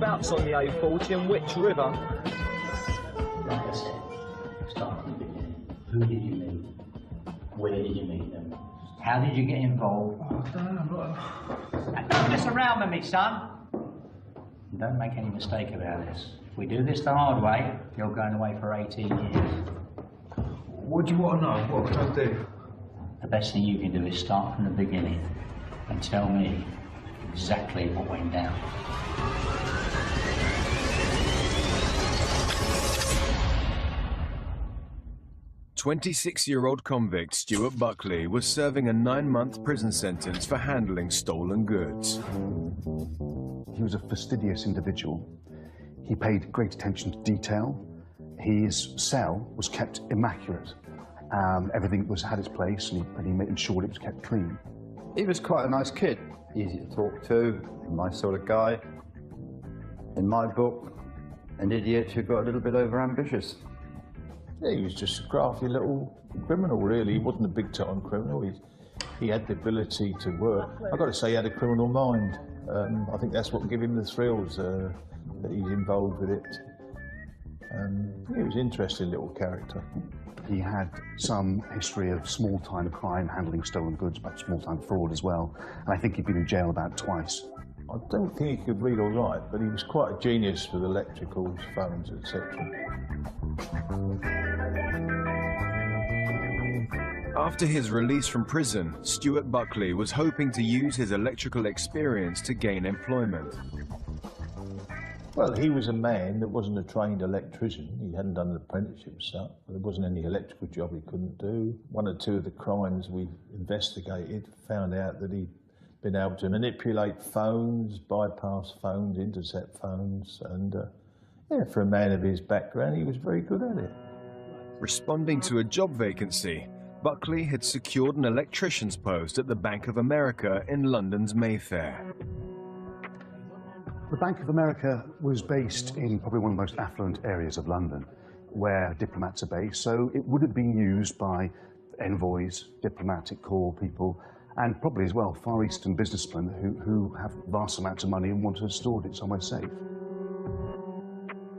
whereabouts on the A40 and which river? Like I said, start at the beginning. Who did you meet? Where did you meet them? How did you get involved? Don't mess around with me, son. And don't make any mistake about this. If we do this the hard way, you're going away for 18 years. What do you want to know? What can I do? The best thing you can do is start from the beginning and tell me exactly what went down. 26-year-old convict Stuart Buckley was serving a 9-month prison sentence for handling stolen goods. He was a fastidious individual. He paid great attention to detail. His cell was kept immaculate. Everything had its place, and he made sure it was kept clean. He was quite a nice kid, easy to talk to, my sort of guy. In my book, an idiot who got a little bit overambitious. Yeah, he was just a crafty little criminal, really. He wasn't a big-time criminal. He had the ability to work. I've got to say, he had a criminal mind. I think that's what gave him the thrills, that he's involved with it. He was an interesting little character. He had some history of small-time crime, handling stolen goods, but small-time fraud as well. And I think he'd been in jail about twice. I don't think he could read or write, but he was quite a genius with electricals, phones, etc. After his release from prison, Stuart Buckley was hoping to use his electrical experience to gain employment. Well, he was a man that wasn't a trained electrician. He hadn't done an apprenticeship stuff. There wasn't any electrical job he couldn't do. One or two of the crimes we investigated found out that he'd been able to manipulate phones, bypass phones, intercept phones, and yeah, for a man of his background, he was very good at it. Responding to a job vacancy, Buckley had secured an electrician's post at the Bank of America in London's Mayfair. The Bank of America was based in probably one of the most affluent areas of London, where diplomats are based, so it would have been used by envoys, diplomatic corps people, and probably as well Far Eastern businessmen who have vast amounts of money and want to have stored it somewhere safe.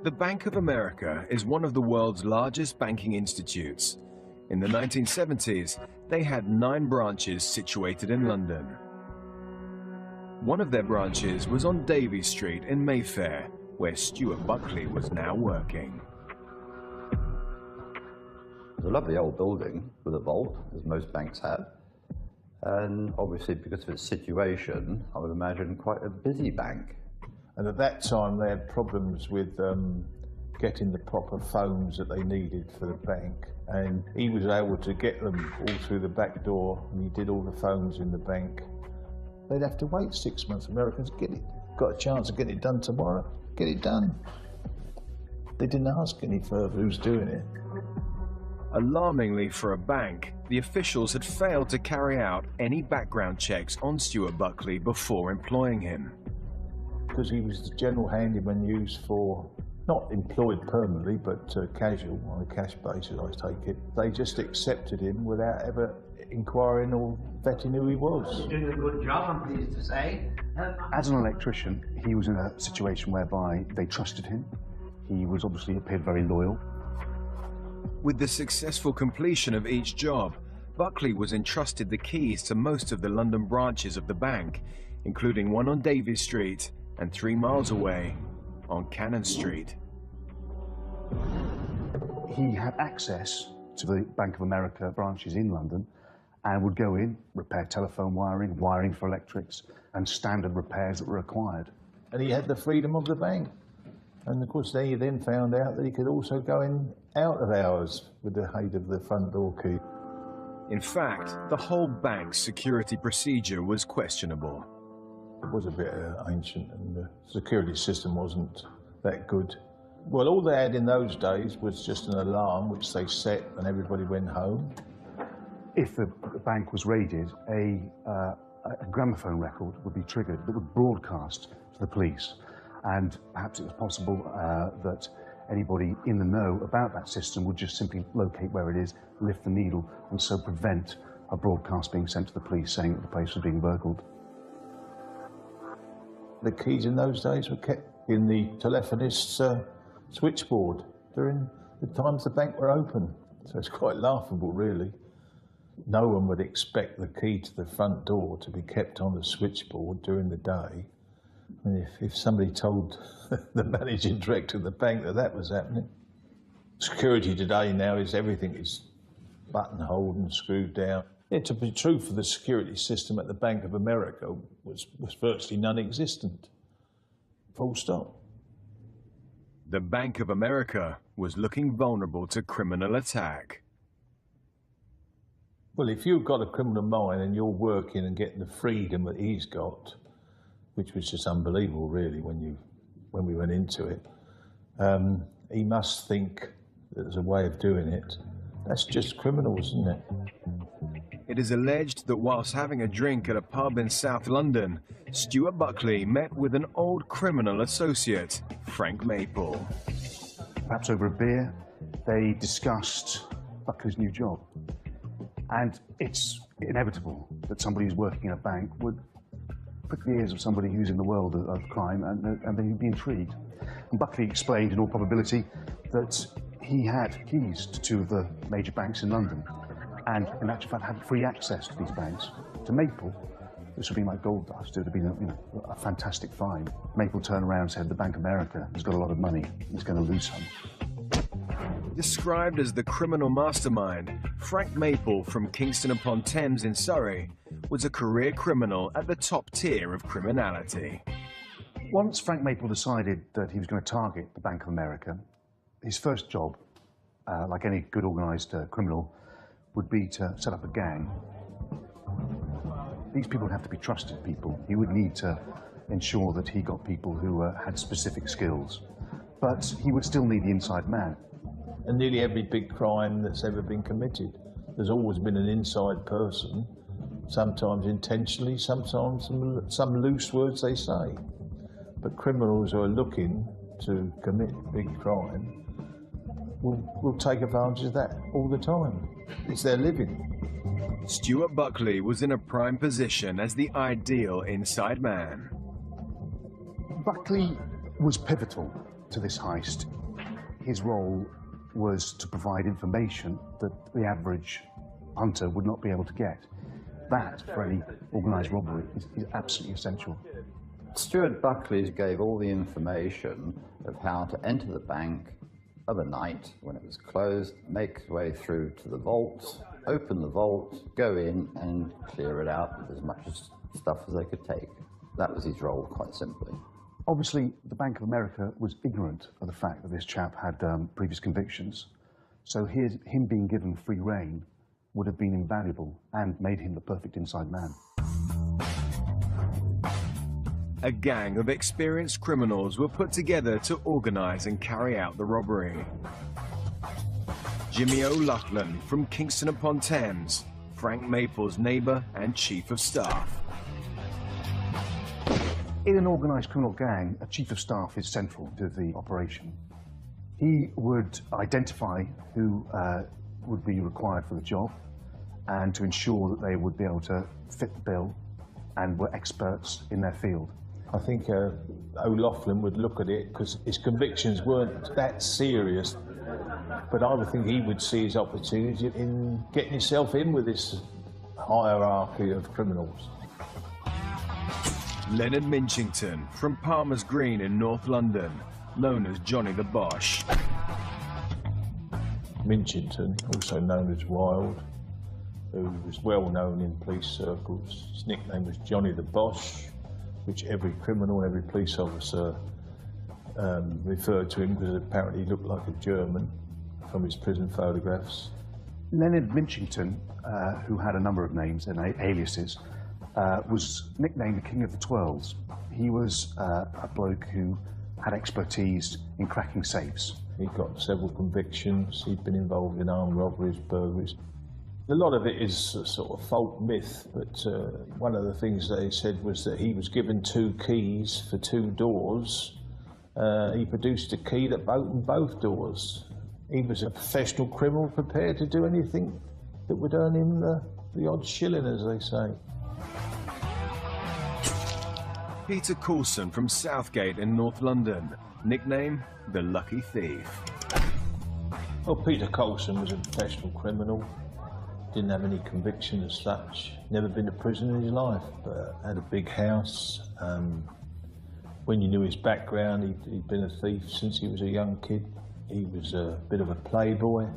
The Bank of America is one of the world's largest banking institutes. In the 1970s, they had 9 branches situated in London. One of their branches was on Davy Street in Mayfair, where Stuart Buckley was now working. It's a lovely old building with a vault, as most banks have. And obviously, because of its situation, I would imagine quite a busy bank. And at that time, they had problems with getting the proper phones that they needed for the bank. And he was able to get them all through the back door, and he did all the phones in the bank. They'd have to wait 6 months. Americans get it. Got a chance of getting it done tomorrow, get it done. They didn't ask any further who's doing it. Alarmingly for a bank, the officials had failed to carry out any background checks on Stuart Buckley before employing him. Because he was the general handyman used for, not employed permanently, but casual, on a cash basis, I take it. They just accepted him without ever inquiring or vetting who he was. You're doing a good job, I'm pleased to say. As an electrician, he was in a situation whereby they trusted him. He was obviously appeared very loyal. With the successful completion of each job, Buckley was entrusted the keys to most of the London branches of the bank, including one on Davy Street and 3 miles away on Cannon Street. He had access to the Bank of America branches in London and would go in, repair telephone wiring, wiring for electrics, and standard repairs that were required. And he had the freedom of the bank. And of course, he then found out that he could also go in out of hours with the aid of the front door key. In fact, the whole bank's security procedure was questionable. It was a bit ancient, and the security system wasn't that good. Well, all they had in those days was just an alarm which they set and everybody went home. If the bank was raided, a gramophone record would be triggered that would broadcast to the police. And perhaps it was possible that anybody in the know about that system would just simply locate where it is, lift the needle, and so prevent a broadcast being sent to the police saying that the place was being burgled. The keys in those days were kept in the telephonist's switchboard during the times the bank were open. So it's quite laughable, really. No one would expect the key to the front door to be kept on the switchboard during the day. I mean, if somebody told the managing director of the bank that that was happening. Security today now is everything is buttonholed and screwed down. Yeah, to be true for the security system at the Bank of America was virtually non-existent. Full stop. The Bank of America was looking vulnerable to criminal attack. Well, if you've got a criminal mind and you're working and getting the freedom that he's got, which was just unbelievable, really, when we went into it, he must think there's a way of doing it. That's just criminals, isn't it? It is alleged that whilst having a drink at a pub in South London, Stuart Buckley met with an old criminal associate, Frank Maple. Perhaps over a beer, they discussed Buckley's new job. And it's inevitable that somebody who's working in a bank would prick the ears of somebody who's in the world of crime and they'd be intrigued. And Buckley explained, in all probability, that he had keys to two of the major banks in London and, in actual fact, had free access to these banks. To Maple, this would be like gold dust. It would have been a fantastic find. Maple turned around and said, the Bank of America has got a lot of money. He's going to lose some. Described as the criminal mastermind, Frank Maple from Kingston-upon-Thames in Surrey was a career criminal at the top tier of criminality. Once Frank Maple decided that he was going to target the Bank of America, his first job, like any good organised criminal, would be to set up a gang. These people would have to be trusted people. He would need to ensure that he got people who had specific skills. But he would still need the inside man. And nearly every big crime that's ever been committed, there's always been an inside person, sometimes intentionally, sometimes some loose words they say. But criminals who are looking to commit big crime will take advantage of that all the time. It's their living. Stuart Buckley was in a prime position as the ideal inside man. Buckley was pivotal to this heist. His role was to provide information that the average hunter would not be able to get. That, for any organised robbery, is absolutely essential. Stuart Buckley gave all the information of how to enter the bank of a night when it was closed, make his way through to the vault, open the vault, go in and clear it out with as much stuff as they could take. That was his role, quite simply. Obviously, the Bank of America was ignorant of the fact that this chap had previous convictions. So him being given free rein would have been invaluable and made him the perfect inside man. A gang of experienced criminals were put together to organise and carry out the robbery. Jimmy O'Loughlin from Kingston-upon-Thames, Frank Maple's neighbour and chief of staff. In an organised criminal gang, a chief of staff is central to the operation. He would identify who would be required for the job and to ensure that they would be able to fit the bill and were experts in their field. I think O'Loughlin would look at it because his convictions weren't that serious, but I would think he would see his opportunity in getting himself in with this hierarchy of criminals. Leonard Minchington from Palmer's Green in North London, known as Johnny the Bosch. Minchington, also known as Wild, who was well known in police circles. His nickname was Johnny the Bosch, which every criminal, every police officer referred to him because apparently he looked like a German from his prison photographs. Leonard Minchington, who had a number of names and aliases, was nicknamed the King of the Twirls. He was a bloke who had expertise in cracking safes. He got several convictions. He'd been involved in armed robberies, burglaries. A lot of it is a sort of folk myth, but one of the things they said was that he was given 2 keys for 2 doors. He produced a key that opened both doors. He was a professional criminal prepared to do anything that would earn him the odd shilling, as they say. Peter Coulson from Southgate in North London, nickname the Lucky Thief. Well, Peter Coulson was a professional criminal. Didn't have any conviction as such. Never been to prison in his life, but had a big house. When you knew his background, he'd been a thief since he was a young kid. He was a bit of a playboy,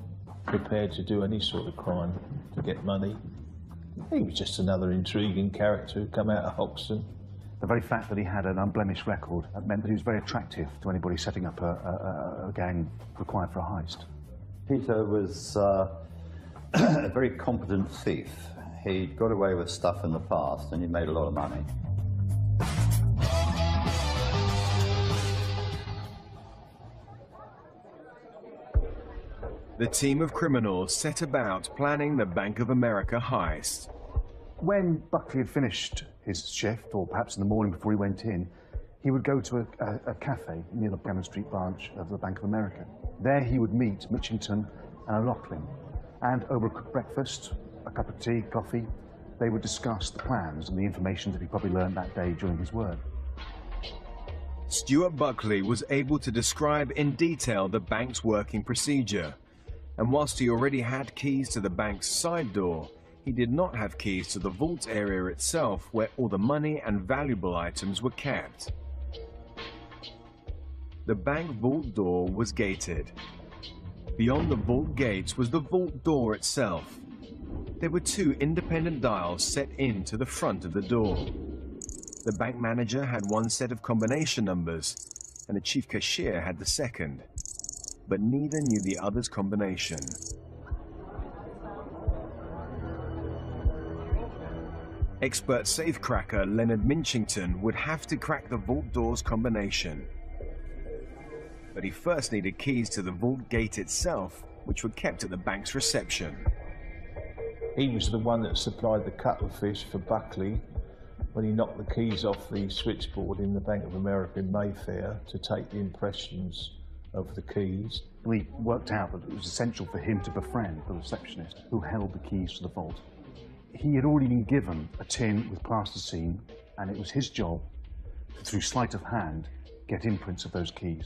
prepared to do any sort of crime to get money. He was just another intriguing character who come out of Hoxton. The very fact that he had an unblemished record meant that he was very attractive to anybody setting up a gang required for a heist. Peter was a very competent thief. He'd got away with stuff in the past and he made a lot of money. The team of criminals set about planning the Bank of America heist. When Buckley had finished his shift, or perhaps in the morning before he went in, he would go to a cafe near the Cannon Street branch of the Bank of America. There he would meet Mitchington and O'Loughlin, and over a quick breakfast, a cup of tea, coffee, they would discuss the plans and the information that he probably learned that day during his work. Stuart Buckley was able to describe in detail the bank's working procedure, and whilst he already had keys to the bank's side door, he did not have keys to the vault area itself where all the money and valuable items were kept. The bank vault door was gated. Beyond the vault gates was the vault door itself. There were two independent dials set into the front of the door. The bank manager had one set of combination numbers, and the chief cashier had the second, but neither knew the other's combination. Expert safecracker Leonard Minchington would have to crack the vault door's combination. But he first needed keys to the vault gate itself, which were kept at the bank's reception. He was the one that supplied the cuttlefish for Buckley when he knocked the keys off the switchboard in the Bank of America in Mayfair to take the impressions of the keys. We worked out that it was essential for him to befriend the receptionist who held the keys to the vault. He had already been given a tin with plasticine, and it was his job to, through sleight of hand, get imprints of those keys.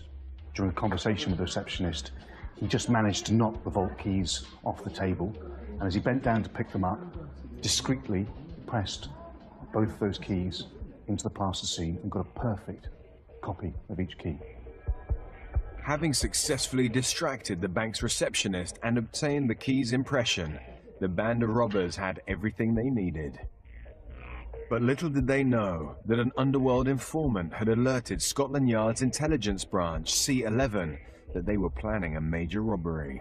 During a conversation with the receptionist, he just managed to knock the vault keys off the table, and as he bent down to pick them up, discreetly pressed both those keys into the plasticine and got a perfect copy of each key. Having successfully distracted the bank's receptionist and obtained the key's impression, the band of robbers had everything they needed. But little did they know that an underworld informant had alerted Scotland Yard's intelligence branch, C11, that they were planning a major robbery.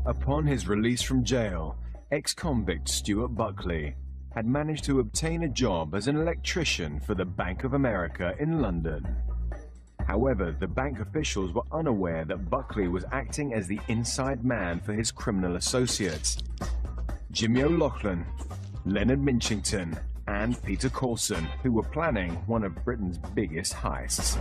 Upon his release from jail, ex-convict Stuart Buckley had managed to obtain a job as an electrician for the Bank of America in London. However, the bank officials were unaware that Buckley was acting as the inside man for his criminal associates, Jimmy O'Loughlin, Leonard Minchington, and Peter Coulson, who were planning one of Britain's biggest heists.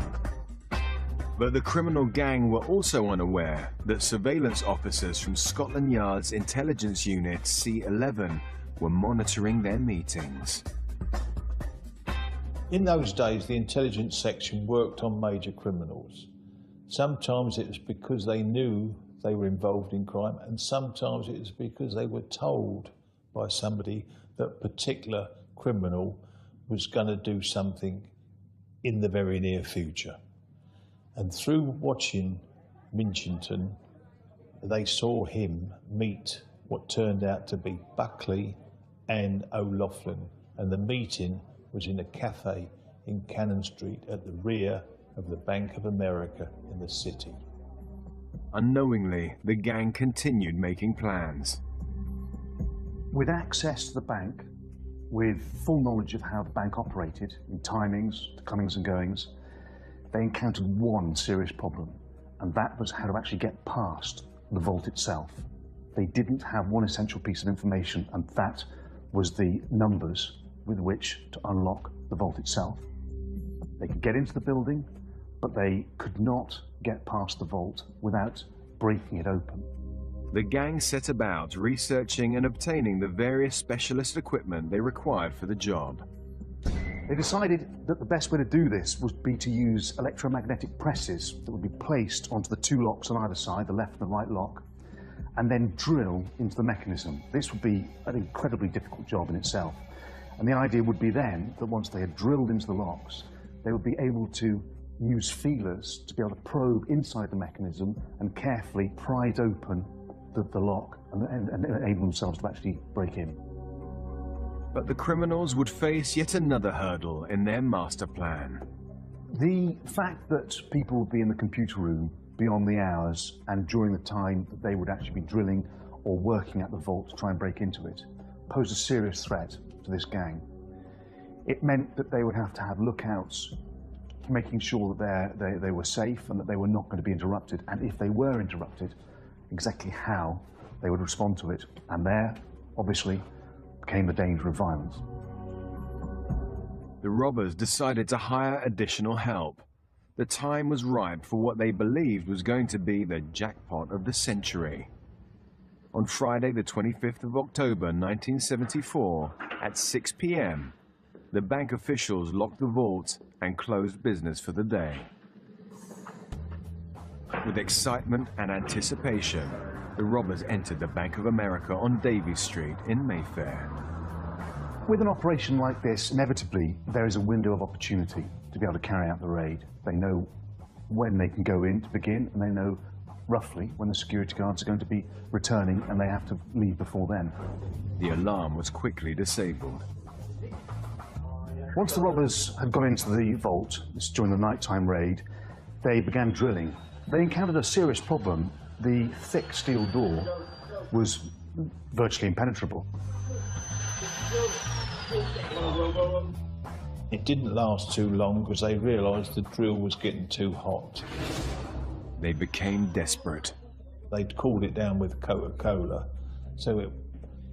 But the criminal gang were also unaware that surveillance officers from Scotland Yard's intelligence unit C11 were monitoring their meetings. In those days, the intelligence section worked on major criminals. Sometimes it was because they knew they were involved in crime, and sometimes it was because they were told by somebody that a particular criminal was going to do something in the very near future. And through watching Minchington, they saw him meet what turned out to be Buckley and O'Loughlin, and the meeting was in a cafe in Cannon Street at the rear of the Bank of America in the city. Unknowingly, the gang continued making plans. With access to the bank, with full knowledge of how the bank operated in timings, the comings and goings, they encountered one serious problem, and that was how to actually get past the vault itself. They didn't have one essential piece of information, and that was the numbers with which to unlock the vault itself. They could get into the building, but they could not get past the vault without breaking it open. The gang set about researching and obtaining the various specialist equipment they required for the job. They decided that the best way to do this would be to use electromagnetic presses that would be placed onto the two locks on either side, the left and the right lock, and then drill into the mechanism. This would be an incredibly difficult job in itself. And the idea would be then that once they had drilled into the locks, they would be able to use feelers to be able to probe inside the mechanism and carefully pry it open the lock and enable themselves to actually break in. But the criminals would face yet another hurdle in their master plan. The fact that people would be in the computer room beyond the hours and during the time that they would actually be drilling or working at the vault to try and break into it posed a serious threat to this gang. It meant that they would have to have lookouts making sure that they were safe and that they were not going to be interrupted, and if they were interrupted, exactly how they would respond to it. And there, obviously, came the danger of violence. The robbers decided to hire additional help. The time was ripe for what they believed was going to be the jackpot of the century. On Friday, the 25th of October, 1974, at 6 p.m., the bank officials locked the vault and closed business for the day. With excitement and anticipation, the robbers entered the Bank of America on Davies Street in Mayfair. With an operation like this, inevitably, there is a window of opportunity to be able to carry out the raid. They know when they can go in to begin, and they know roughly when the security guards are going to be returning, and they have to leave before then. The alarm was quickly disabled. Once the robbers had gone into the vault, during the nighttime raid, they began drilling. They encountered a serious problem. The thick steel door was virtually impenetrable. It didn't last too long because they realised the drill was getting too hot. They became desperate. They'd cooled it down with Coca-Cola, so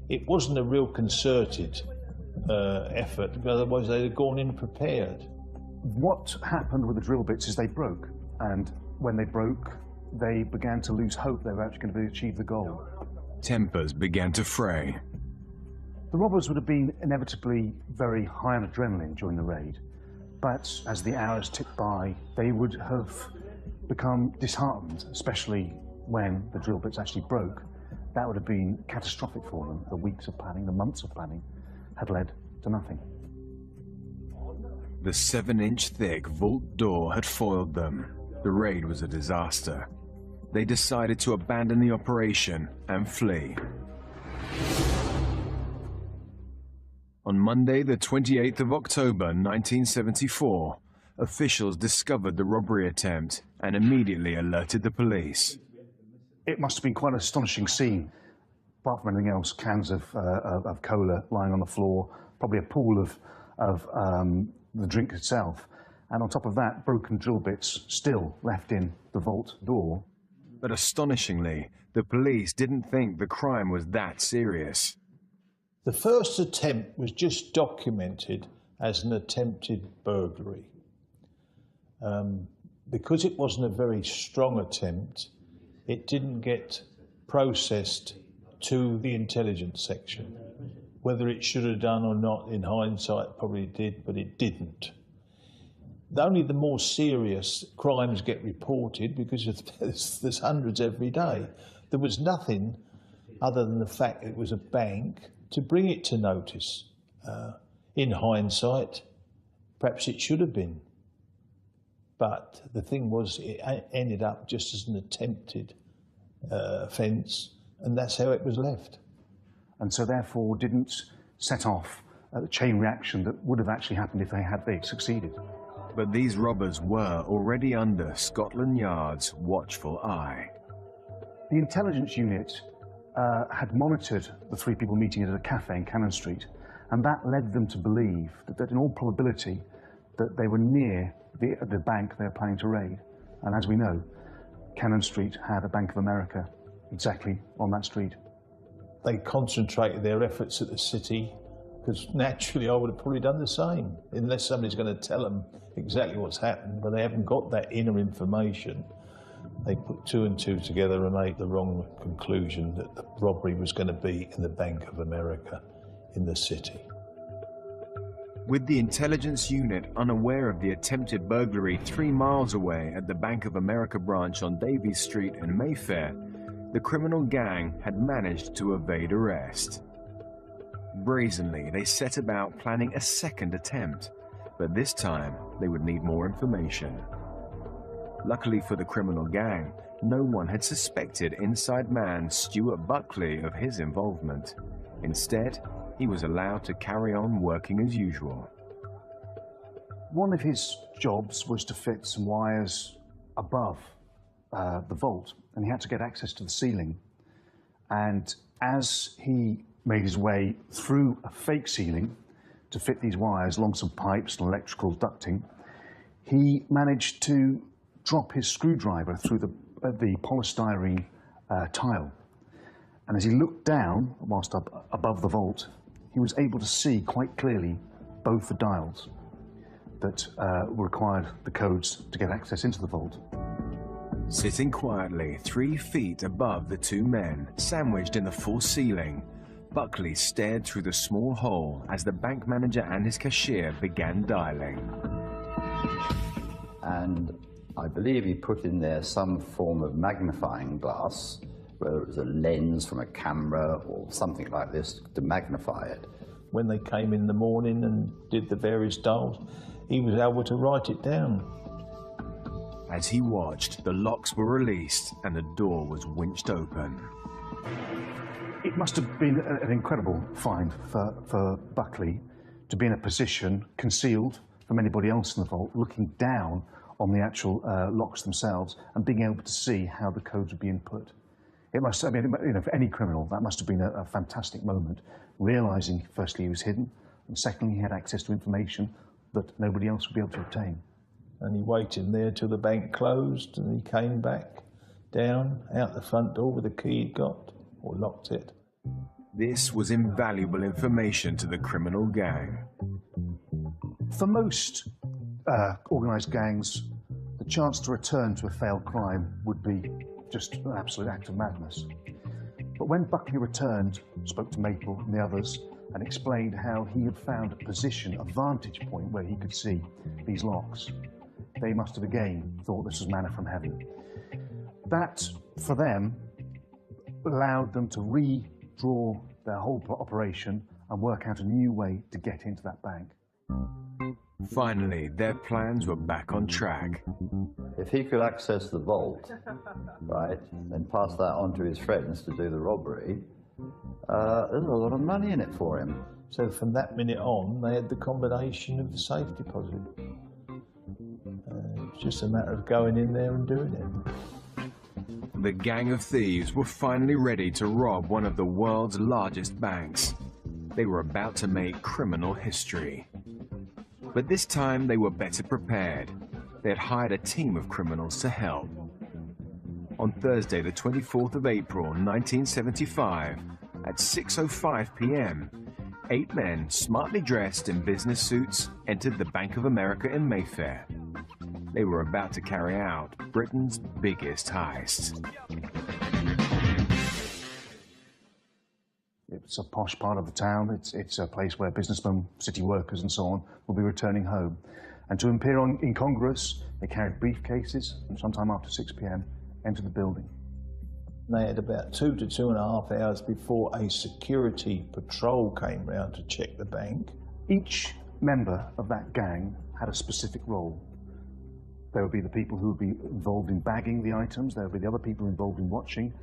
it wasn't a real concerted effort, because otherwise they'd have gone in prepared. What happened with the drill bits is they broke, and when they broke, they began to lose hope they were actually going to achieve the goal. Tempers began to fray. The robbers would have been inevitably very high on adrenaline during the raid, but as the hours ticked by, they would have become disheartened, especially when the drill bits actually broke. That would have been catastrophic for them. The weeks of planning, the months of planning, had led to nothing. The 7-inch thick vault door had foiled them. The raid was a disaster. They decided to abandon the operation and flee. On Monday, the 28th of October, 1974, officials discovered the robbery attempt and immediately alerted the police. It must have been quite an astonishing scene. Apart from anything else, cans of cola lying on the floor, probably a pool of the drink itself, and on top of that, broken drill bits still left in the vault door. But astonishingly, the police didn't think the crime was that serious. The first attempt was just documented as an attempted burglary. Because it wasn't a very strong attempt, it didn't get processed to the intelligence section. Whether it should have done or not, in hindsight, probably did, but it didn't. Only the more serious crimes get reported because there's hundreds every day. There was nothing other than the fact it was a bank to bring it to notice. In hindsight, perhaps it should have been. But the thing was, it ended up just as an attempted offence, and that's how it was left. And so therefore didn't set off the chain reaction that would have actually happened if they succeeded. But these robbers were already under Scotland Yard's watchful eye. The intelligence unit had monitored the three people meeting at a cafe in Cannon Street, and that led them to believe that in all probability that they were near the bank they were planning to raid. And as we know, Cannon Street had a Bank of America exactly on that street. They concentrated their efforts at the city, because naturally I would have probably done the same, unless somebody's going to tell them exactly what's happened, but they haven't got that inner information. They put two and two together and made the wrong conclusion that the robbery was going to be in the Bank of America in the city. With the intelligence unit unaware of the attempted burglary 3 miles away at the Bank of America branch on Davies Street in Mayfair, the criminal gang had managed to evade arrest. Brazenly, they set about planning a second attempt, but this time they would need more information. Luckily for the criminal gang, no one had suspected inside man Stuart Buckley of his involvement. Instead, he was allowed to carry on working as usual. One of his jobs was to fit some wires above the vault, and he had to get access to the ceiling. And as he made his way through a fake ceiling to fit these wires along some pipes and electrical ducting, he managed to drop his screwdriver through the polystyrene tile. And as he looked down, whilst up above the vault, he was able to see quite clearly both the dials that required the codes to get access into the vault. Sitting quietly 3 feet above the two men, sandwiched in the false ceiling, Buckley stared through the small hole as the bank manager and his cashier began dialing. And I believe he put in there some form of magnifying glass, whether it was a lens from a camera or something like this to magnify it. When they came in the morning and did the various dials, he was able to write it down. As he watched, the locks were released and the door was winched open. It must have been an incredible find for Buckley to be in a position concealed from anybody else in the vault, looking down on the actual locks themselves and being able to see how the codes would be input. It must, I mean, you know, for any criminal, that must have been a fantastic moment, realizing firstly he was hidden, and secondly he had access to information that nobody else would be able to obtain. And he waited there till the bank closed, and he came back down out the front door with the key he'd got, or locked it. This was invaluable information to the criminal gang. For most organised gangs, the chance to return to a failed crime would be just an absolute act of madness. But when Buckley returned, spoke to Maple and the others, and explained how he had found a position, a vantage point where he could see these locks, they must have again thought this was manna from heaven. That, for them, allowed them to redraw their whole operation and work out a new way to get into that bank. Finally, their plans were back on track. If he could access the vault, right, and pass that on to his friends to do the robbery, there's a lot of money in it for him. So from that minute on, they had the combination of the safe deposit. It's just a matter of going in there and doing it. The gang of thieves were finally ready to rob one of the world's largest banks. They were about to make criminal history. But this time they were better prepared. They had hired a team of criminals to help. On Thursday, the 24th of April, 1975, at 6:05 p.m., 8 men, smartly dressed in business suits, entered the Bank of America in Mayfair. They were about to carry out Britain's biggest heist. It's a posh part of the town. It's a place where businessmen, city workers and so on will be returning home. And to appear in Congress, they carried briefcases and sometime after 6 p.m. entered the building. They had about 2 to 2.5 hours before a security patrol came round to check the bank. Each member of that gang had a specific role. There would be the people who would be involved in bagging the items. There would be the other people involved in watching,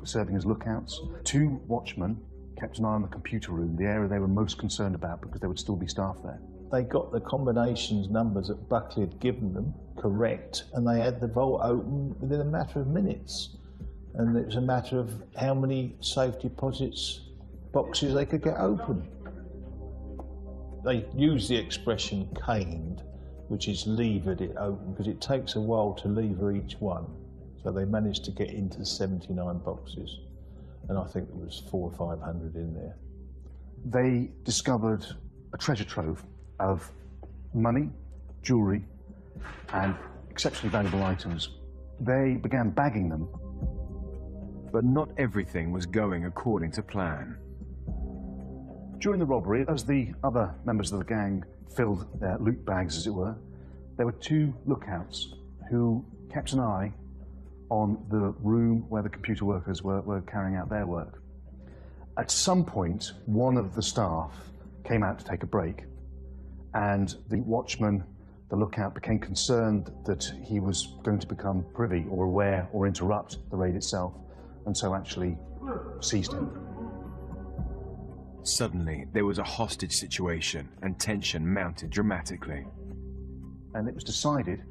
serving as lookouts. 2 watchmen kept an eye on the computer room, the area they were most concerned about because there would still be staff there. They got the combinations numbers that Buckley had given them correct, and they had the vault open within a matter of minutes. And it was a matter of how many safe deposits boxes they could get open. They used the expression caned, which is levered it open, because it takes a while to lever each one. So they managed to get into 79 boxes, and I think there was 400 or 500 in there. They discovered a treasure trove of money, jewellery, and exceptionally valuable items. they began bagging them. But not everything was going according to plan. During the robbery, as the other members of the gang filled their loot bags, as it were, there were two lookouts who kept an eye on the room where the computer workers were carrying out their work. At some point, one of the staff came out to take a break, and the watchman, the lookout, became concerned that he was going to become privy or aware or interrupt the raid itself, and so actually seized him. Suddenly, there was a hostage situation, and tension mounted dramatically. And it was decided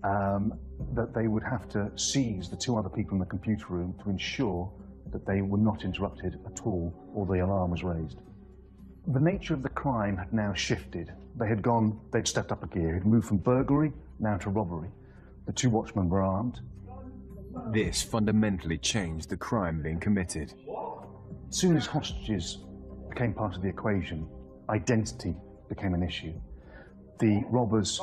that they would have to seize the two other people in the computer room to ensure that they were not interrupted at all, or the alarm was raised. The nature of the crime had now shifted. They'd stepped up a gear. It moved from burglary now to robbery. The two watchmen were armed. This fundamentally changed the crime being committed. As soon as hostages became part of the equation, identity became an issue. The robbers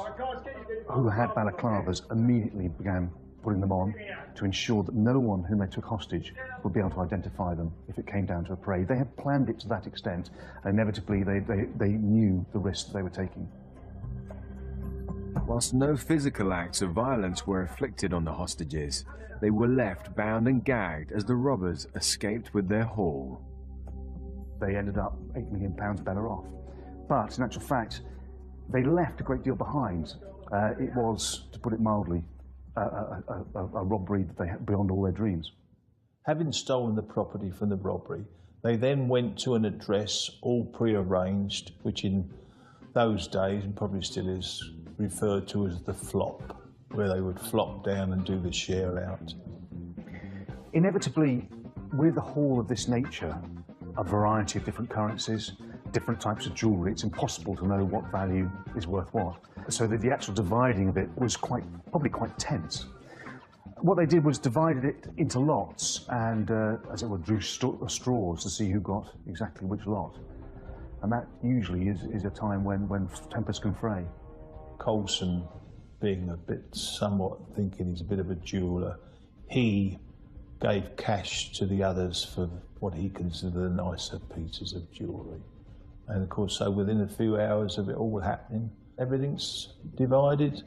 who had balaclavas immediately began putting them on to ensure that no one whom they took hostage would be able to identify them if it came down to a parade. They had planned it to that extent, and inevitably they knew the risks they were taking. Whilst no physical acts of violence were inflicted on the hostages, they were left bound and gagged as the robbers escaped with their haul. They ended up £8 million better off. But in actual fact, they left a great deal behind. It was, to put it mildly, a robbery that they had beyond all their dreams. Having stolen the property from the robbery, they then went to an address all pre-arranged, which in those days, and probably still is, referred to as the flop, where they would flop down and do the share out. Inevitably, with a haul of this nature, a variety of different currencies, different types of jewellery, it's impossible to know what value is worth what. So that the actual dividing of it was probably quite tense. What they did was divided it into lots and, as it were, drew straws to see who got exactly which lot. And that usually is a time when tempers can fray. Coulson, being a bit somewhat thinking he's a bit of a jeweller, he gave cash to the others for what he considered the nicer pieces of jewellery. And of course, so within a few hours of it all happening, everything's divided.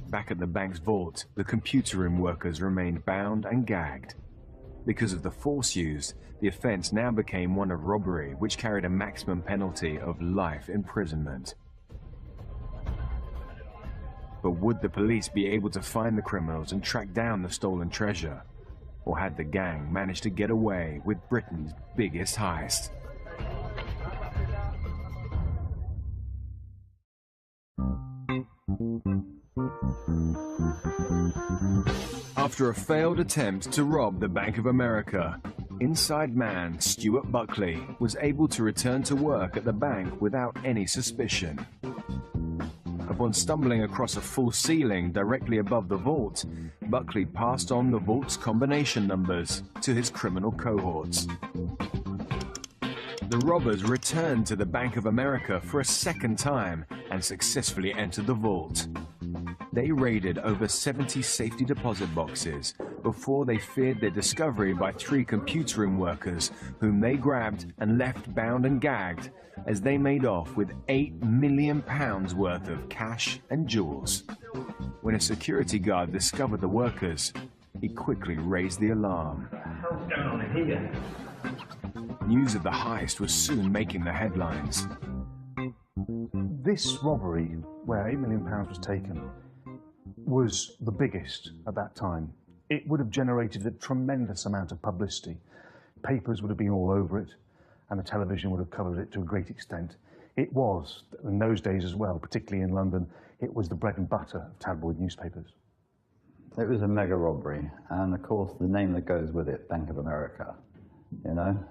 Back at the bank's vault, the computer room workers remained bound and gagged. Because of the force used, the offence now became one of robbery, which carried a maximum penalty of life imprisonment. But would the police be able to find the criminals and track down the stolen treasure? Or had the gang managed to get away with Britain's biggest heist? After a failed attempt to rob the Bank of America, inside man Stuart Buckley was able to return to work at the bank without any suspicion. Upon stumbling across a false ceiling directly above the vault, Buckley passed on the vault's combination numbers to his criminal cohorts. The robbers returned to the Bank of America for a second time and successfully entered the vault. They raided over 70 safety deposit boxes before they feared their discovery by 3 computer room workers, whom they grabbed and left bound and gagged as they made off with £8 million worth of cash and jewels. When a security guard discovered the workers, he quickly raised the alarm. What the hell's going on here? News of the heist was soon making the headlines. This robbery, where £8 million was taken, was the biggest at that time. It would have generated a tremendous amount of publicity. Papers would have been all over it, and the television would have covered it to a great extent. It was, in those days as well, particularly in London, it was the bread and butter of tabloid newspapers. It was a mega robbery, and of course the name that goes with it, Bank of America, you know?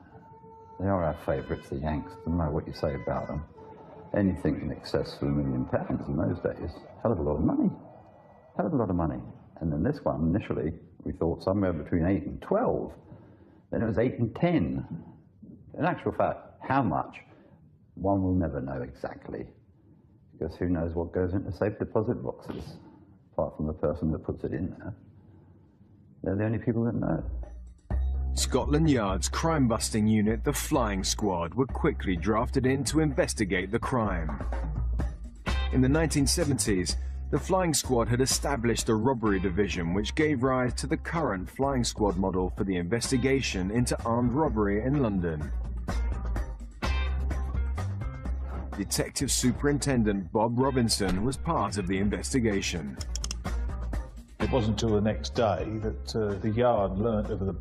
They are our favourites, the Yanks, no matter what you say about them. Anything in excess of £1 million in those days, hell of a lot of money. Hell of a lot of money. And then this one, initially, we thought somewhere between 8 and 12. Then it was 8 and 10. In actual fact, how much? One will never know exactly, because who knows what goes into safe deposit boxes. apart from the person that puts it in there. They're the only people that know. Scotland Yard's crime-busting unit, the Flying Squad, were quickly drafted in to investigate the crime. In the 1970s, the Flying Squad had established a robbery division which gave rise to the current Flying Squad model for the investigation into armed robbery in London. Detective Superintendent Bob Robinson was part of the investigation. It wasn't until the next day that the Yard learnt of the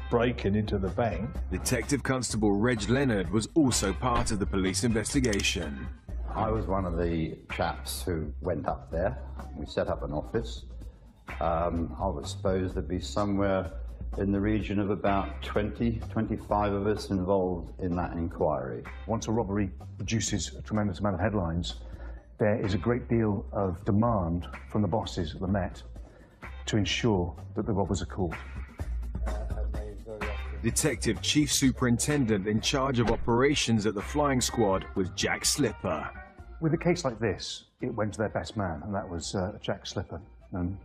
break-in into the bank. Detective Constable Reg Leonard was also part of the police investigation. I was one of the chaps who went up there. We set up an office. I was supposed there'd be somewhere in the region of about 20, 25 of us involved in that inquiry. Once a robbery produces a tremendous amount of headlines, there is a great deal of demand from the bosses of the Met to ensure that the robbers are caught. Detective Chief Superintendent in charge of operations at the Flying Squad was Jack Slipper. With a case like this, it went to their best man, and that was Jack Slipper,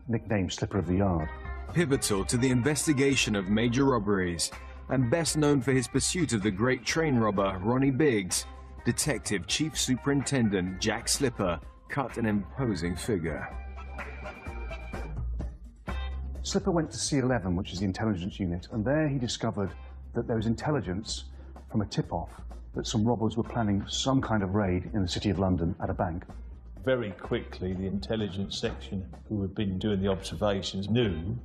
nicknamed Slipper of the Yard. Pivotal to the investigation of major robberies, and best known for his pursuit of the great train robber Ronnie Biggs, Detective Chief Superintendent Jack Slipper cut an imposing figure. Slipper went to C11, which is the intelligence unit, and there he discovered that there was intelligence from a tip-off that some robbers were planning some kind of raid in the City of London at a bank. Very quickly, the intelligence section, who had been doing the observations, knew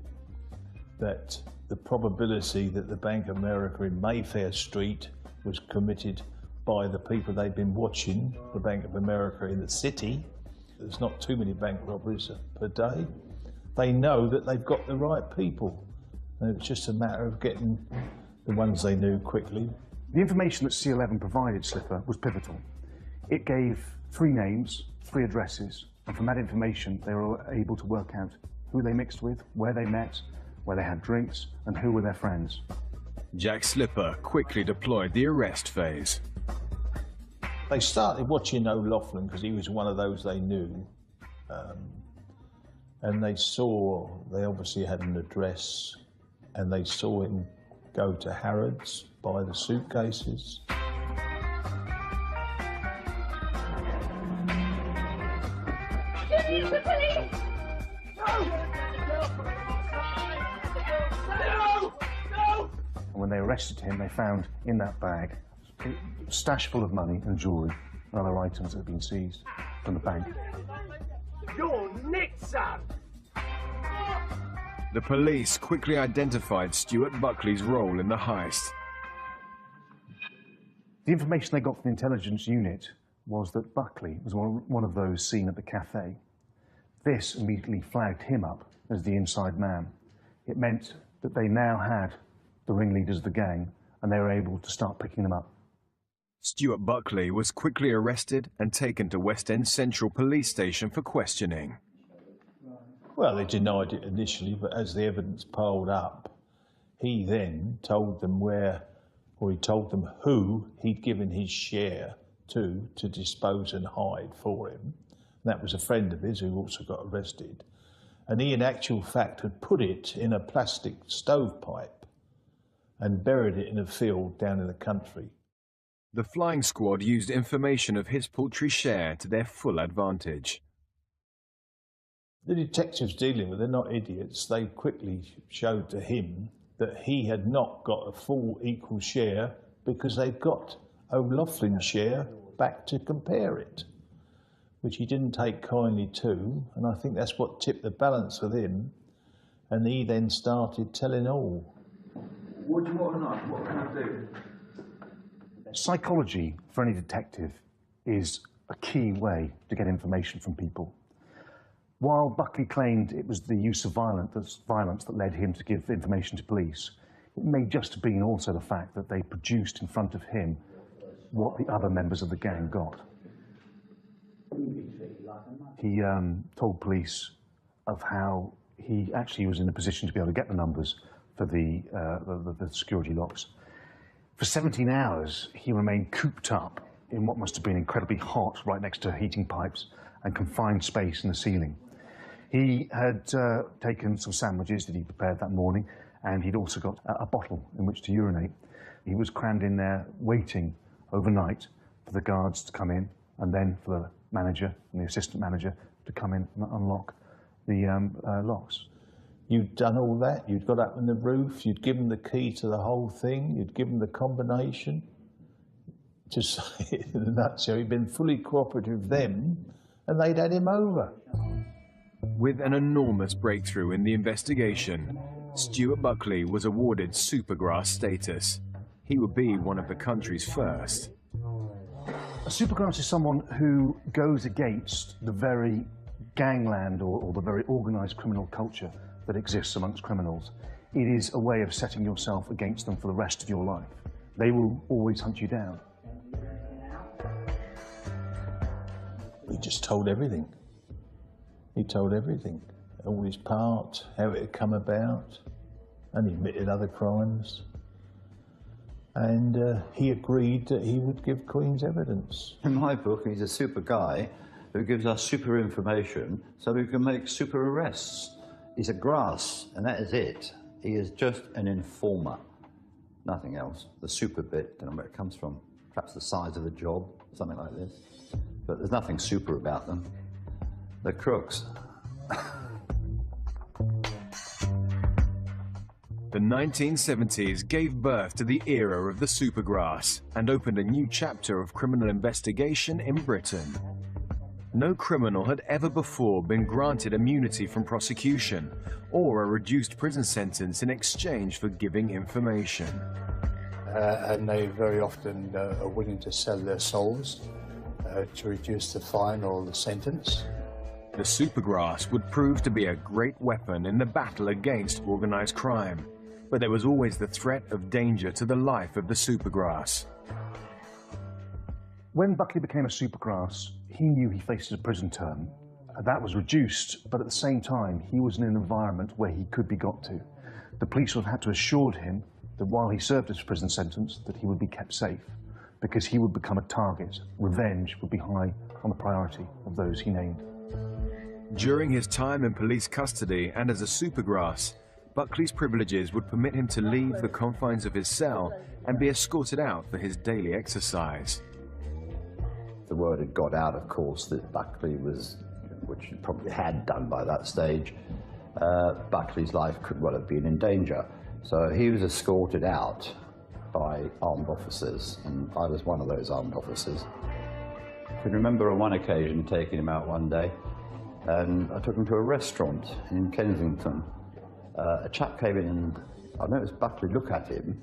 that the probability that the Bank of America in Mayfair Street was committed by the people they'd been watching, the Bank of America in the city. There's not too many bank robberies per day. They know that they've got the right people. And it's just a matter of getting the ones they knew quickly. The information that C11 provided Slipper was pivotal. It gave 3 names, 3 addresses, and from that information they were able to work out who they mixed with, where they met, where they had drinks, and who were their friends. Jack Slipper quickly deployed the arrest phase. They started watching O'Loughlin because he was one of those they knew. And they obviously had an address, and they saw him go to Harrods, buy the suitcases. The police! No! And when they arrested him, they found in that bag a stash full of money and jewellery and other items that had been seized from the bank. You're nicked, son! The police quickly identified Stuart Buckley's role in the heist. The information they got from the intelligence unit was that Buckley was one of those seen at the cafe. This immediately flagged him up as the inside man. It meant that they now had the ringleaders of the gang, and they were able to start picking them up. Stuart Buckley was quickly arrested and taken to West End Central Police Station for questioning. Well, they denied it initially, but as the evidence piled up, he then told them he told them who he'd given his share to dispose and hide for him. And that was a friend of his who also got arrested. And he, in actual fact, had put it in a plastic stovepipe and buried it in a field down in the country. The Flying Squad used information of his paltry share to their full advantage. The detectives dealing with, they're not idiots. They quickly showed to him that he had not got a full equal share because they'd got O'Loughlin's share back to compare it, which he didn't take kindly to, and I think that's what tipped the balance with him, and he then started telling all. What do you want to know? What can I do? Psychology for any detective is a key way to get information from people. While Buckley claimed it was the use of violence that led him to give information to police, it may just have been also the fact that they produced in front of him what the other members of the gang got. He told police of how he actually was in a position to be able to get the numbers for the security locks. For 17 hours, he remained cooped up in what must have been incredibly hot right next to heating pipes and confined space in the ceiling. He had taken some sandwiches that he prepared that morning, and he'd also got a bottle in which to urinate. He was crammed in there waiting overnight for the guards to come in, and then for the manager and the assistant manager to come in and unlock the locks. You'd done all that, you'd got up on the roof, you'd given the key to the whole thing, you'd given the combination. To say it in a nutshell, he'd been fully cooperative with them, and they'd had him over. With an enormous breakthrough in the investigation, Stuart Buckley was awarded supergrass status. He would be one of the country's first. A supergrass is someone who goes against the very gangland or the very organised criminal culture that exists amongst criminals. It is a way of setting yourself against them for the rest of your life. They will always hunt you down. He just told everything. He told everything. All his part, how it had come about, and he admitted other crimes. And he agreed that he would give Queen's evidence. In my book, he's a super guy who gives us super information so we can make super arrests. He's a grass, and that is it. He is just an informer, nothing else. The super bit, don't know where it comes from. Perhaps the size of the job, something like this. But there's nothing super about them. They're crooks. The 1970s gave birth to the era of the supergrass and opened a new chapter of criminal investigation in Britain. No criminal had ever before been granted immunity from prosecution or a reduced prison sentence in exchange for giving information. And they very often are willing to sell their souls to reduce the fine or the sentence. The supergrass would prove to be a great weapon in the battle against organized crime, but there was always the threat of danger to the life of the supergrass. When Buckley became a supergrass, he knew he faced a prison term. That was reduced, but at the same time, he was in an environment where he could be got to. The police would have had to assure him that while he served his prison sentence, that he would be kept safe, because he would become a target. Revenge would be high on the priority of those he named. During his time in police custody and as a supergrass, Buckley's privileges would permit him to leave the confines of his cell and be escorted out for his daily exercise. The word had got out, of course, that Buckley was, which he probably had done by that stage, Buckley's life could well have been in danger. So he was escorted out by armed officers, and I was one of those armed officers. I can remember on one occasion taking him out one day, and I took him to a restaurant in Kensington. A chap came in and I noticed Buckley look at him,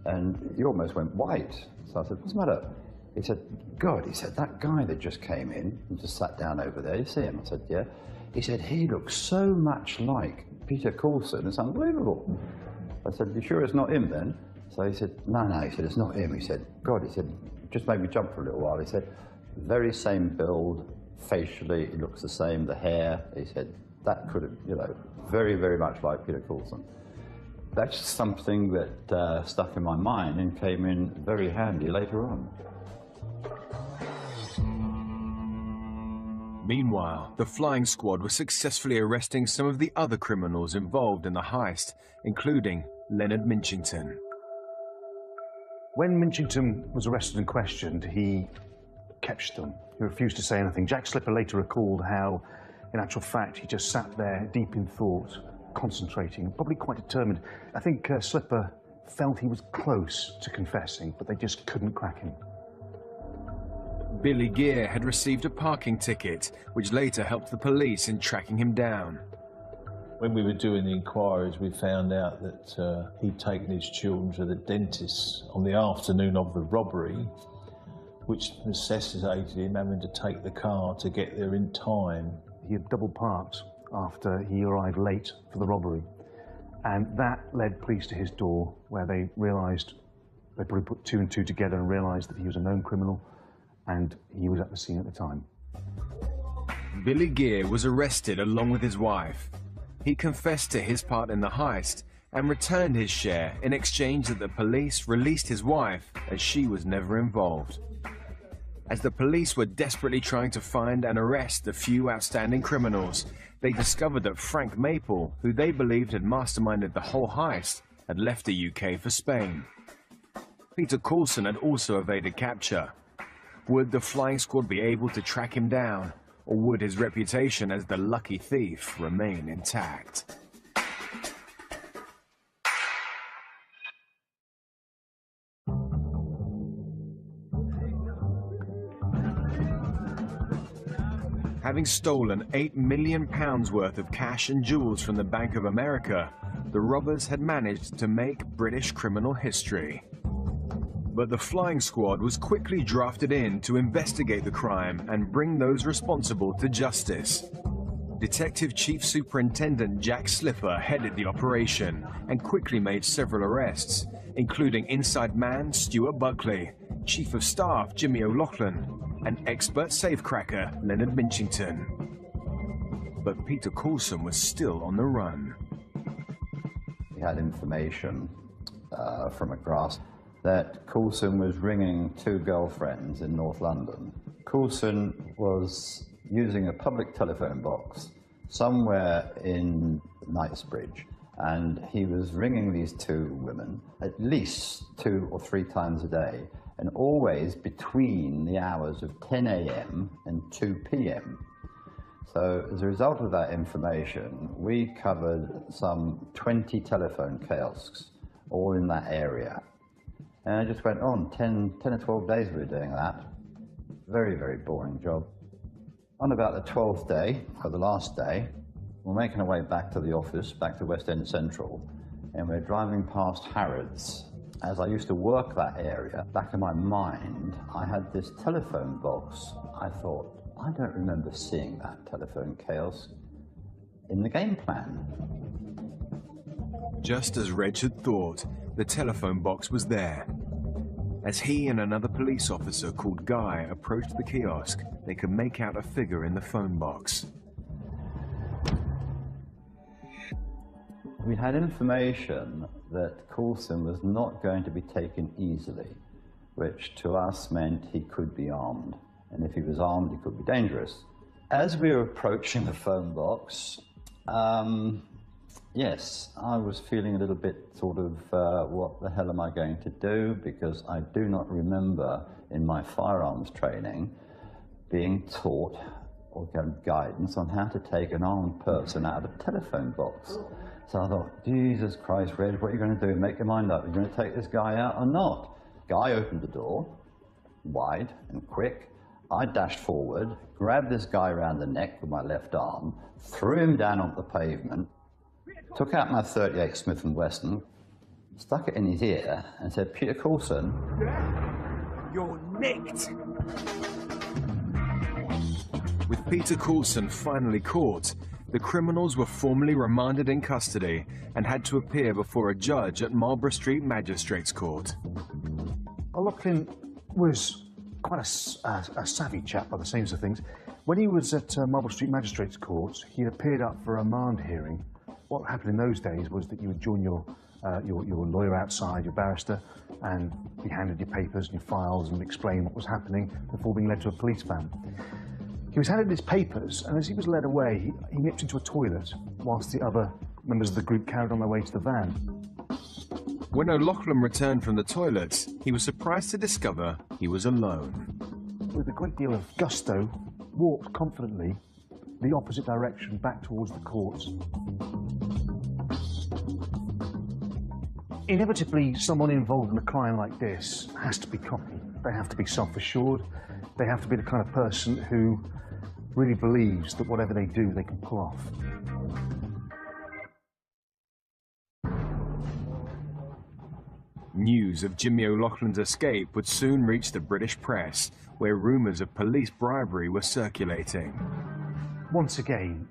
and he almost went white. So I said, "What's the matter?" He said, "God," he said, "that guy that just came in and just sat down over there, you see him?" I said, "Yeah." He said, "He looks so much like Peter Coulson, it's unbelievable." I said, "You sure it's not him then?" So he said, no, he said, "It's not him." He said, "God," he said, "just made me jump for a little while." He said, "Very same build, facially, it looks the same, the hair." He said, "That could have, you know, very, very much like Peter Coulson." That's something that stuck in my mind and came in very handy later on. Meanwhile, the flying squad was successfully arresting some of the other criminals involved in the heist, including Leonard Minchington. When Minchington was arrested and questioned, he kept stum. He refused to say anything. Jack Slipper later recalled how, in actual fact, he just sat there deep in thought, concentrating, probably quite determined. I think Slipper felt he was close to confessing, but they just couldn't crack him. Billy Gear had received a parking ticket, which later helped the police in tracking him down. When we were doing the inquiries, we found out that he'd taken his children to the dentist on the afternoon of the robbery, which necessitated him having to take the car to get there in time. He had double parked after he arrived late for the robbery, and that led police to his door, where they realised, they probably put two and two together and realised that he was a known criminal, and he was at the scene at the time. Billy Gear was arrested along with his wife. He confessed to his part in the heist and returned his share in exchange that the police released his wife, as she was never involved. As the police were desperately trying to find and arrest the few outstanding criminals, they discovered that Frank Maple, who they believed had masterminded the whole heist, had left the UK for Spain. Peter Coulson had also evaded capture. Would the flying squad be able to track him down, or would his reputation as the lucky thief remain intact? Having stolen £8 million worth of cash and jewels from the Bank of America, the robbers had managed to make British criminal history. But the flying squad was quickly drafted in to investigate the crime and bring those responsible to justice. Detective Chief Superintendent Jack Slipper headed the operation and quickly made several arrests, including inside man Stuart Buckley, Chief of Staff Jimmy O'Loughlin, and expert safecracker Leonard Minchington. But Peter Coulson was still on the run. We had information from a grasp that Coulson was ringing two girlfriends in North London. Coulson was using a public telephone box somewhere in Knightsbridge, and he was ringing these two women at least 2 or 3 times a day, and always between the hours of 10 a.m. and 2 p.m. So as a result of that information, we covered some 20 telephone kiosks, all in that area. And it just went on, 10 or 12 days we were doing that. Very, very boring job. On about the 12th day, or the last day, we're making our way back to the office, back to West End Central, and we're driving past Harrods. As I used to work that area, back in my mind, I had this telephone box. I thought, I don't remember seeing that telephone kiosk in the game plan. Just as Reg had thought, the telephone box was there. As he and another police officer called Guy approached the kiosk, they could make out a figure in the phone box. We had information that Coulson was not going to be taken easily, which to us meant he could be armed. And if he was armed, he could be dangerous. As we were approaching the phone box, yes, I was feeling a little bit sort of, what the hell am I going to do? Because I do not remember in my firearms training being taught or given guidance on how to take an armed person out of a telephone box. So I thought, Jesus Christ, Reg, what are you going to do? Make your mind up. Are you going to take this guy out or not? Guy opened the door, wide and quick. I dashed forward, grabbed this guy around the neck with my left arm, threw him down on the pavement, took out my .38 Smith & Wesson, stuck it in his ear, and said, Peter Coulson. You're nicked. With Peter Coulson finally caught, the criminals were formally remanded in custody and had to appear before a judge at Marlborough Street Magistrates Court. O'Loughlin was quite a savvy chap by the seams of things. When he was at Marlborough Street Magistrates Court, he appeared up for a remand hearing. What happened in those days was that you would join your lawyer outside, your barrister, and be handed your papers and your files and explain what was happening before being led to a police van. He was handed his papers, and as he was led away, he nipped into a toilet whilst the other members of the group carried on their way to the van. When O'Loughlin returned from the toilet, he was surprised to discover he was alone. With a great deal of gusto, walked confidently the opposite direction back towards the courts. Inevitably, someone involved in a crime like this has to be cocky. They have to be self-assured. They have to be the kind of person who really believes that whatever they do, they can pull off. News of Jimmy O'Loughlin's escape would soon reach the British press, where rumours of police bribery were circulating. Once again,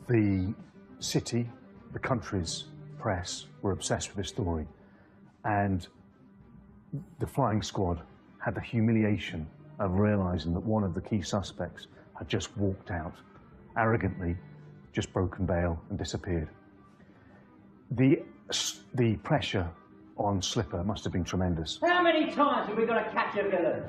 the city, the country's press were obsessed with this story, and the flying squad had the humiliation of realising that one of the key suspects had just walked out, arrogantly, just broken bail and disappeared. The pressure on Slipper must have been tremendous. How many times have we got to catch a villain?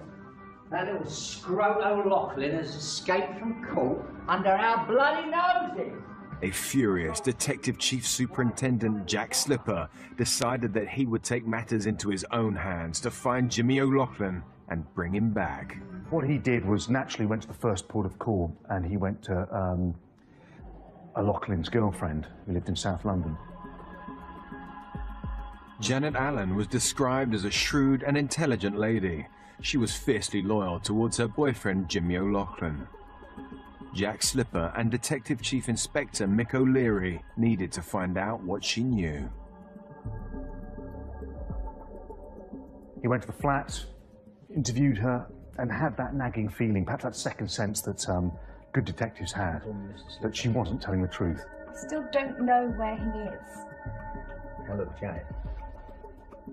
That little scrote O'Loughlin has escaped from court under our bloody noses. A furious Detective Chief Superintendent Jack Slipper decided that he would take matters into his own hands to find Jimmy O'Loughlin and bring him back. What he did was naturally went to the first port of call, and he went to O'Loughlin's girlfriend, who lived in South London. Janet Allen was described as a shrewd and intelligent lady. She was fiercely loyal towards her boyfriend, Jimmy O'Loughlin. Jack Slipper and Detective Chief Inspector Mick O'Leary needed to find out what she knew. He went to the flat, interviewed her, and had that nagging feeling, perhaps that second sense that good detectives had, that she wasn't telling the truth. I still don't know where he is. Now look, Janet.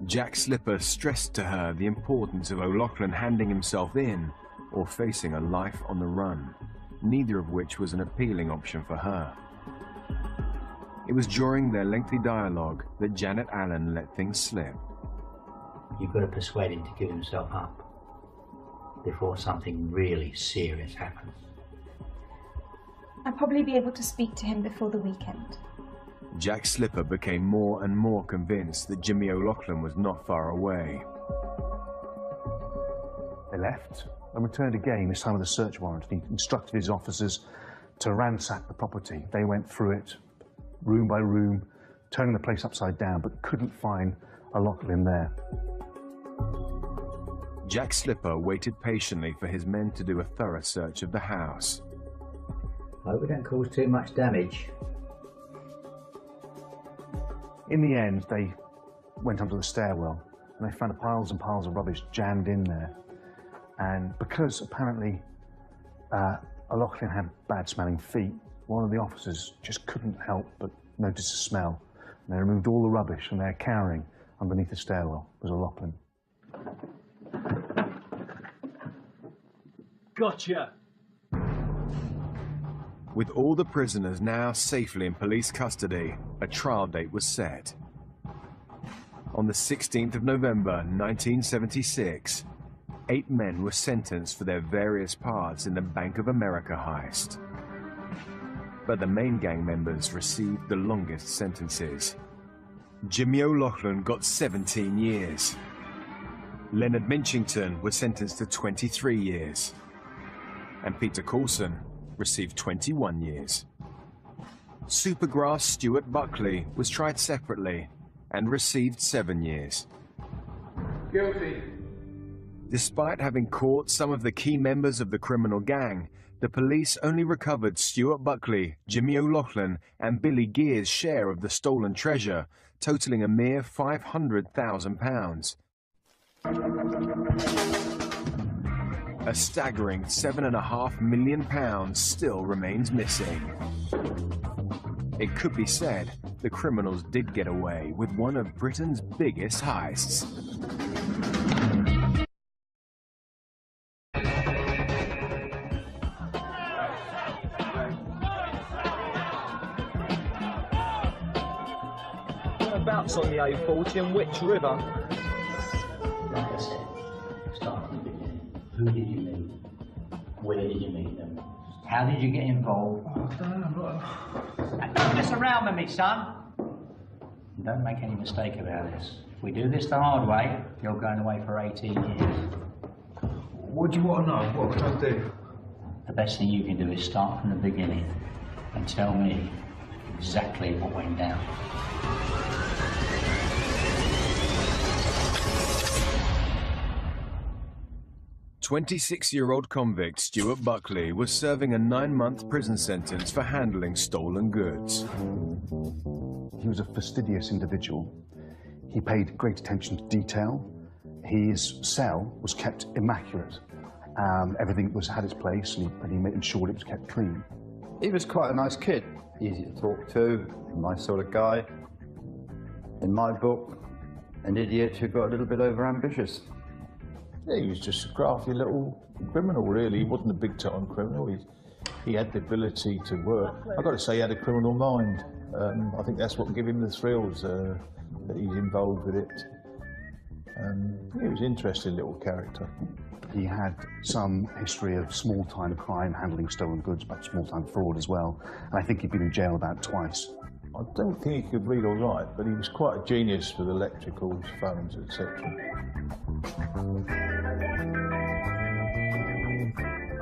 Jack Slipper stressed to her the importance of O'Loughlin handing himself in or facing a life on the run, neither of which was an appealing option for her. It was during their lengthy dialogue that Janet Allen let things slip. You've got to persuade him to give himself up before something really serious happens. I'll probably be able to speak to him before the weekend. Jack Slipper became more and more convinced that Jimmy O'Loughlin was not far away. They left and returned again, this time with a search warrant. He instructed his officers to ransack the property. They went through it, room by room, turning the place upside down, but couldn't find O'Loughlin there. Jack Slipper waited patiently for his men to do a thorough search of the house. I hope we don't cause too much damage. In the end, they went under the stairwell and they found piles and piles of rubbish jammed in there. And because apparently O'Loughlin had bad-smelling feet, one of the officers just couldn't help but notice the smell. And they removed all the rubbish, and they're carrying underneath the stairwell was O'Loughlin. Gotcha! With all the prisoners now safely in police custody, a trial date was set. On the 16th of November 1976, 8 men were sentenced for their various parts in the Bank of America heist. But the main gang members received the longest sentences. Jimmy O'Loughlin got 17 years. Leonard Minchington was sentenced to 23 years. And Peter Coulson received 21 years. Supergrass Stuart Buckley was tried separately and received 7 years. Guilty. Despite having caught some of the key members of the criminal gang, the police only recovered Stuart Buckley, Jimmy O'Loughlin, and Billy Gear's share of the stolen treasure, totaling a mere £500,000. A staggering £7.5 million still remains missing. It could be said the criminals did get away with one of Britain's biggest heists. Whereabouts on the A40 and which river? Like I said, start from the beginning. Who did you meet? Where did you meet them? How did you get involved? And don't mess around with me, son. And don't make any mistake about this. If we do this the hard way, you're going away for 18 years. What do you want to know? What can I do? The best thing you can do is start from the beginning and tell me exactly what went down. 26-year-old convict Stuart Buckley was serving a 9-month prison sentence for handling stolen goods. He was a fastidious individual. He paid great attention to detail. His cell was kept immaculate. Everything had its place, and he made sure it was kept clean. He was quite a nice kid, easy to talk to, my sort of guy. In my book, an idiot who got a little bit overambitious. Yeah, he was just a crafty little criminal, really. He wasn't a big-time criminal. He had the ability to work. I've got to say, he had a criminal mind. I think that's what gave him the thrills, that he's involved with it. He was an interesting little character. He had some history of small-time crime, handling stolen goods, but small-time fraud as well. And I think he'd been in jail about twice. I don't think he could read or write, but he was quite a genius with electricals, phones, etc.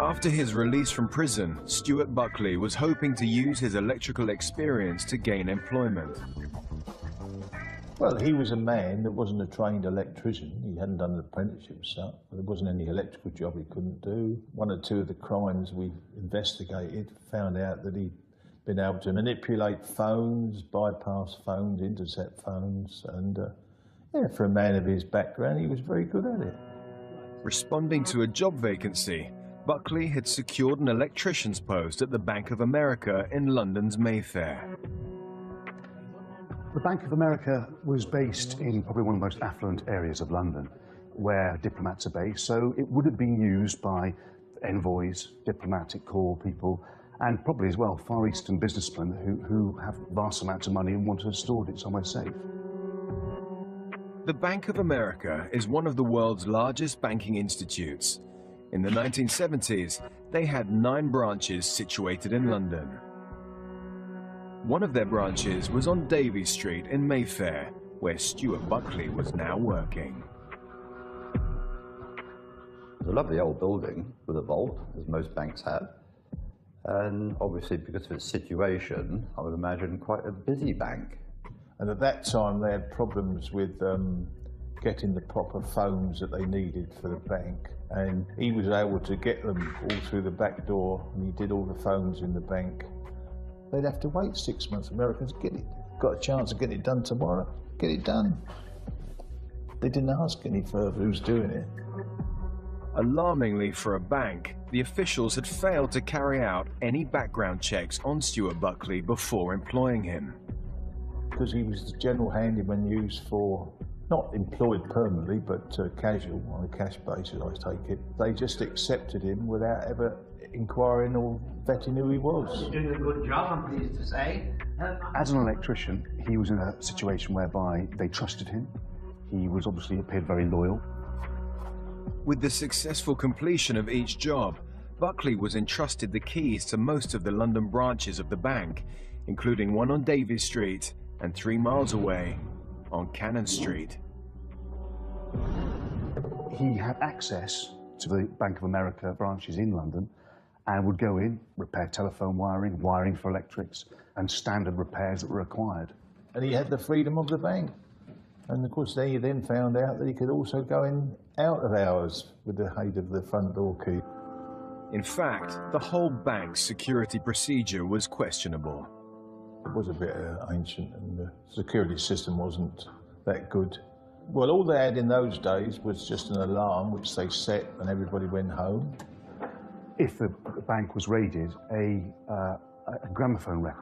After his release from prison, Stuart Buckley was hoping to use his electrical experience to gain employment. Well, he was a man that wasn't a trained electrician. He hadn't done an apprenticeship stuff, but there wasn't any electrical job he couldn't do. One or two of the crimes we investigated found out that he'd been able to manipulate phones, bypass phones, intercept phones, and yeah, for a man of his background, he was very good at it. Responding to a job vacancy, Buckley had secured an electrician's post at the Bank of America in London's Mayfair. The Bank of America was based in probably one of the most affluent areas of London, where diplomats are based, so it would have been used by envoys, diplomatic corps people, and probably as well Far Eastern businessmen who have vast amounts of money and want to store it somewhere safe. The Bank of America is one of the world's largest banking institutes. In the 1970s, they had 9 branches situated in London. One of their branches was on Davy Street in Mayfair, where Stuart Buckley was now working. It's a lovely old building with a vault, as most banks have. And obviously, because of its situation, I would imagine quite a busy bank. And at that time, they had problems with getting the proper phones that they needed for the bank. And he was able to get them all through the back door, and he did all the phones in the bank. They'd have to wait 6 months. Americans get it. Got a chance of getting it done tomorrow, get it done. They didn't ask any further who's doing it. Alarmingly for a bank, the officials had failed to carry out any background checks on Stuart Buckley before employing him. Because he was the general handyman used for, not employed permanently, but casual, on a cash basis, I take it. They just accepted him without ever inquiring or vetting who he was. You're doing a good job, I'm pleased to say. As an electrician, he was in a situation whereby they trusted him. He was obviously appeared very loyal. With the successful completion of each job, Buckley was entrusted the keys to most of the London branches of the bank, including one on Davy Street and 3 miles away on Cannon Street. He had access to the Bank of America branches in London and would go in, repair telephone wiring, wiring for electrics, and standard repairs that were required. And he had the freedom of the bank. And of course, he then found out that he could also go in out of hours with the aid of the front door key. In fact, the whole bank's security procedure was questionable. It was a bit ancient, and the security system wasn't that good. Well, all they had in those days was just an alarm which they set and everybody went home. If the bank was raided, a gramophone record